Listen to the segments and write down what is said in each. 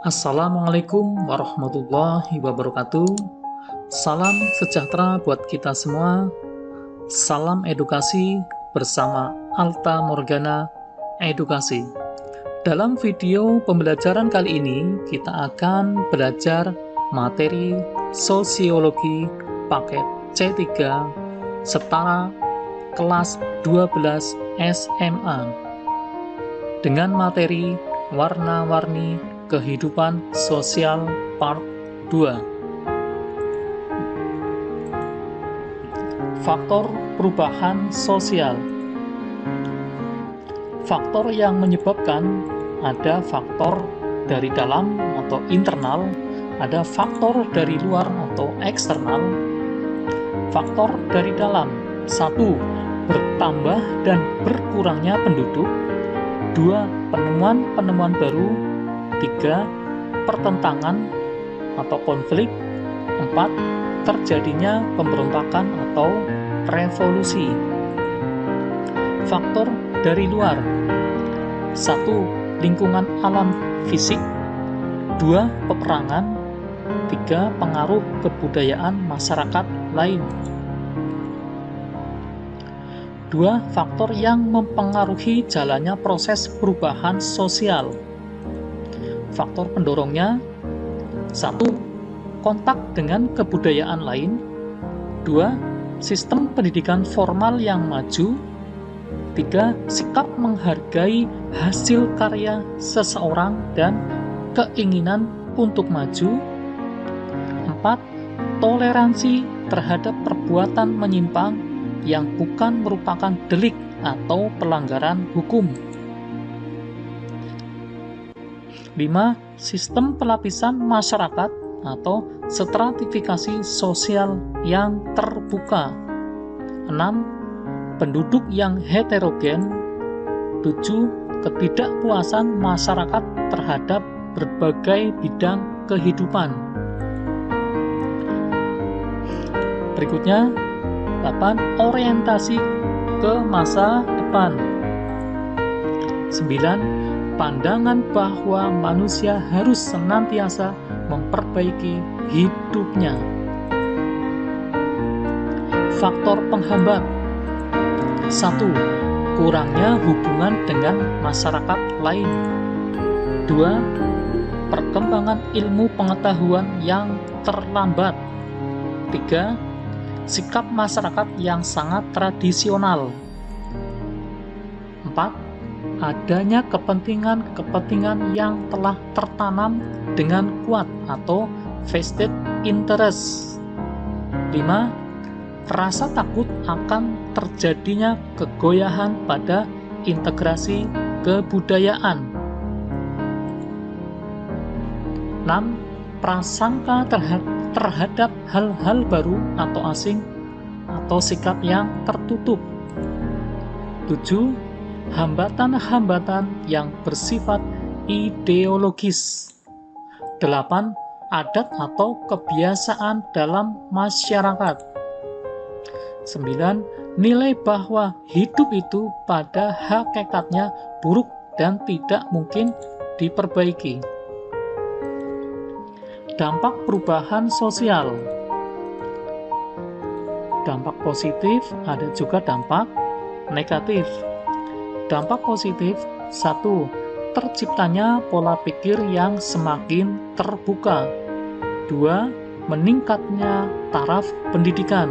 Assalamualaikum warahmatullahi wabarakatuh. Salam sejahtera buat kita semua. Salam edukasi bersama Alta Morgana Edukasi. Dalam video pembelajaran kali ini, kita akan belajar materi sosiologi paket C3 setara kelas 12 SMA dengan materi warna-warni kehidupan sosial part 2. Faktor perubahan sosial. Faktor yang menyebabkan ada faktor dari dalam atau internal, ada faktor dari luar atau eksternal. Faktor dari dalam: 1. Bertambah dan berkurangnya penduduk. 2. Penemuan-penemuan baru. 3. Pertentangan atau konflik. 4. Terjadinya pemberontakan atau revolusi. Faktor dari luar: 1. Lingkungan alam fisik. 2. Peperangan. 3. Pengaruh kebudayaan masyarakat lain. 2. Faktor yang mempengaruhi jalannya proses perubahan sosial. Faktor pendorongnya: 1. Kontak dengan kebudayaan lain. 2. Sistem pendidikan formal yang maju. 3. Sikap menghargai hasil karya seseorang dan keinginan untuk maju. 4. Toleransi terhadap perbuatan menyimpang yang bukan merupakan delik atau pelanggaran hukum. 5. Sistem pelapisan masyarakat atau stratifikasi sosial yang terbuka. 6. Penduduk yang heterogen. 7. Ketidakpuasan masyarakat terhadap berbagai bidang kehidupan. Berikutnya, 8. Orientasi ke masa depan. 9. Pandangan bahwa manusia harus senantiasa memperbaiki hidupnya. Faktor penghambat: 1. Kurangnya hubungan dengan masyarakat lain. 2. Perkembangan ilmu pengetahuan yang terlambat. 3. Sikap masyarakat yang sangat tradisional. 4. Adanya kepentingan-kepentingan yang telah tertanam dengan kuat atau vested interest. 5. Rasa takut akan terjadinya kegoyahan pada integrasi kebudayaan. 6. Prasangka terhadap hal-hal baru atau asing atau sikap yang tertutup. 7. Hambatan-hambatan yang bersifat ideologis. 8. Adat atau kebiasaan dalam masyarakat. 9. Nilai bahwa hidup itu pada hakikatnya buruk dan tidak mungkin diperbaiki. Dampak perubahan sosial. Dampak positif, ada juga dampak negatif. Dampak positif: 1. Terciptanya pola pikir yang semakin terbuka. 2. Meningkatnya taraf pendidikan.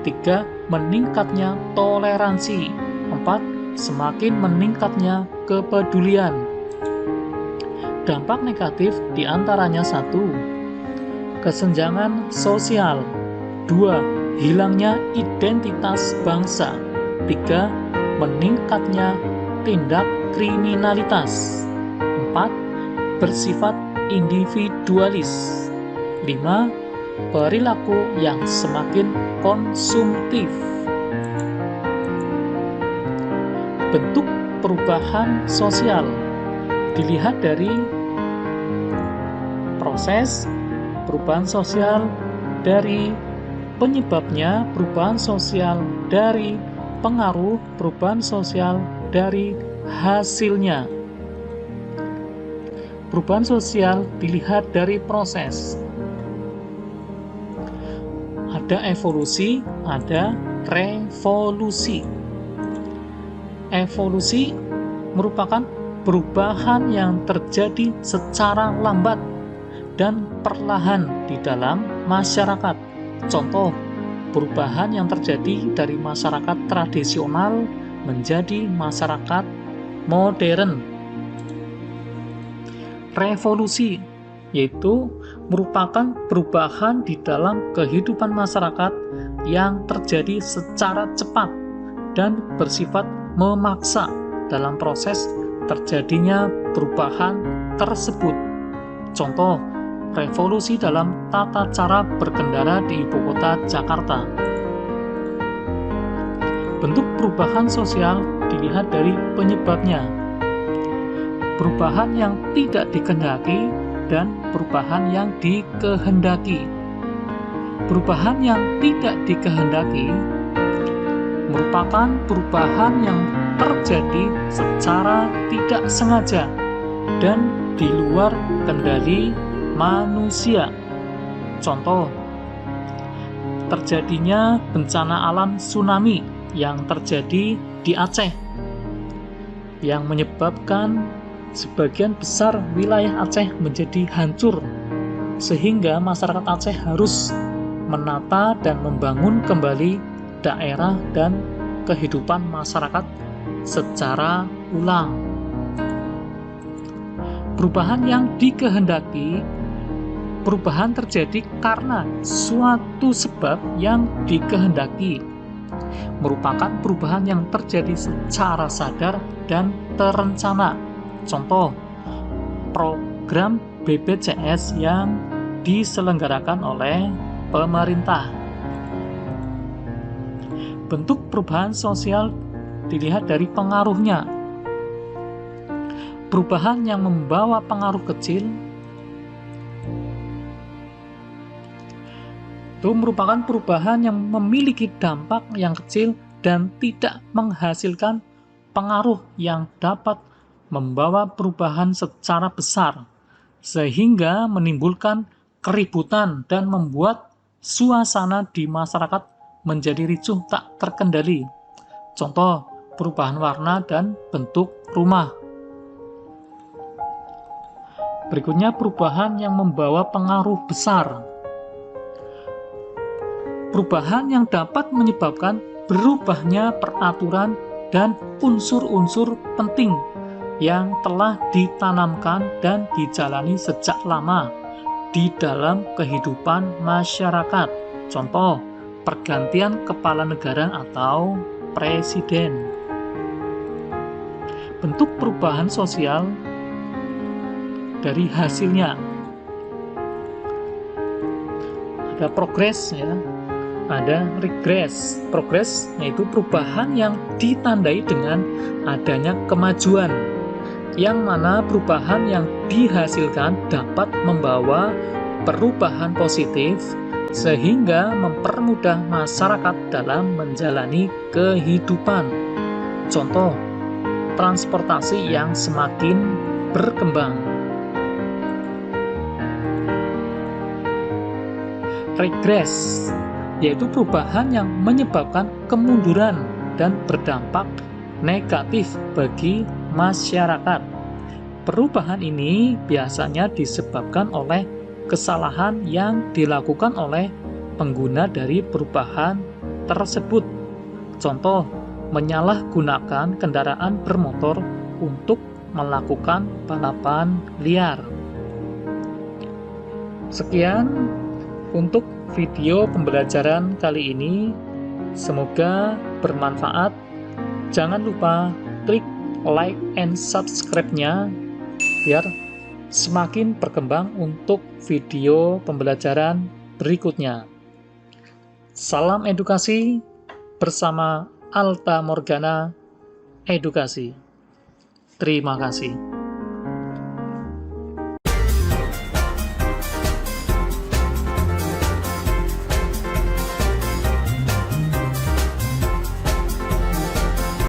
3. Meningkatnya toleransi. 4. Semakin meningkatnya kepedulian. Dampak negatif diantaranya: 1. Kesenjangan sosial. 2. Hilangnya identitas bangsa. 3. Meningkatnya tindak kriminalitas. 4. Bersifat individualis. 5. Perilaku yang semakin konsumtif. Bentuk perubahan sosial dilihat dari proses perubahan sosial, dari penyebabnya perubahan sosial, dari pengaruh perubahan sosial, dari hasilnya. Perubahan sosial dilihat dari proses. Ada evolusi, ada revolusi. Evolusi merupakan perubahan yang terjadi secara lambat dan perlahan di dalam masyarakat. Contoh, perubahan yang terjadi dari masyarakat tradisional menjadi masyarakat modern. Revolusi yaitu merupakan perubahan di dalam kehidupan masyarakat yang terjadi secara cepat dan bersifat memaksa dalam proses terjadinya perubahan tersebut. Contoh, revolusi dalam tata cara berkendara di ibu kota Jakarta. Bentuk perubahan sosial dilihat dari penyebabnya. Perubahan yang tidak dikehendaki dan perubahan yang dikehendaki. Perubahan yang tidak dikehendaki merupakan perubahan yang terjadi secara tidak sengaja dan di luar kendali manusia. Contoh, terjadinya bencana alam tsunami yang terjadi di Aceh yang menyebabkan sebagian besar wilayah Aceh menjadi hancur, sehingga masyarakat Aceh harus menata dan membangun kembali daerah dan kehidupan masyarakat secara ulang. Perubahan yang dikehendaki, perubahan terjadi karena suatu sebab yang dikehendaki, merupakan perubahan yang terjadi secara sadar dan terencana. Contoh, program BPJS yang diselenggarakan oleh pemerintah. Bentuk perubahan sosial dilihat dari pengaruhnya. Perubahan yang membawa pengaruh kecil itu merupakan perubahan yang memiliki dampak yang kecil dan tidak menghasilkan pengaruh yang dapat membawa perubahan secara besar, sehingga menimbulkan keributan dan membuat suasana di masyarakat menjadi ricuh tak terkendali. Contoh, perubahan warna dan bentuk rumah. Berikutnya, perubahan yang membawa pengaruh besar. Perubahan yang dapat menyebabkan berubahnya peraturan dan unsur-unsur penting yang telah ditanamkan dan dijalani sejak lama di dalam kehidupan masyarakat. Contoh, pergantian kepala negara atau presiden. Bentuk perubahan sosial dari hasilnya. Ada progres ya, ada regres. Progres yaitu perubahan yang ditandai dengan adanya kemajuan, yang mana perubahan yang dihasilkan dapat membawa perubahan positif sehingga mempermudah masyarakat dalam menjalani kehidupan. Contoh, transportasi yang semakin berkembang. Regres yaitu perubahan yang menyebabkan kemunduran dan berdampak negatif bagi masyarakat. Perubahan ini biasanya disebabkan oleh kesalahan yang dilakukan oleh pengguna dari perubahan tersebut. Contoh, menyalahgunakan kendaraan bermotor untuk melakukan balapan liar. Sekian untuk video pembelajaran kali ini. Semoga bermanfaat. Jangan lupa klik like and subscribe-nya biar semakin berkembang untuk video pembelajaran berikutnya. Salam edukasi bersama Alta Morgana Edukasi. Terima kasih.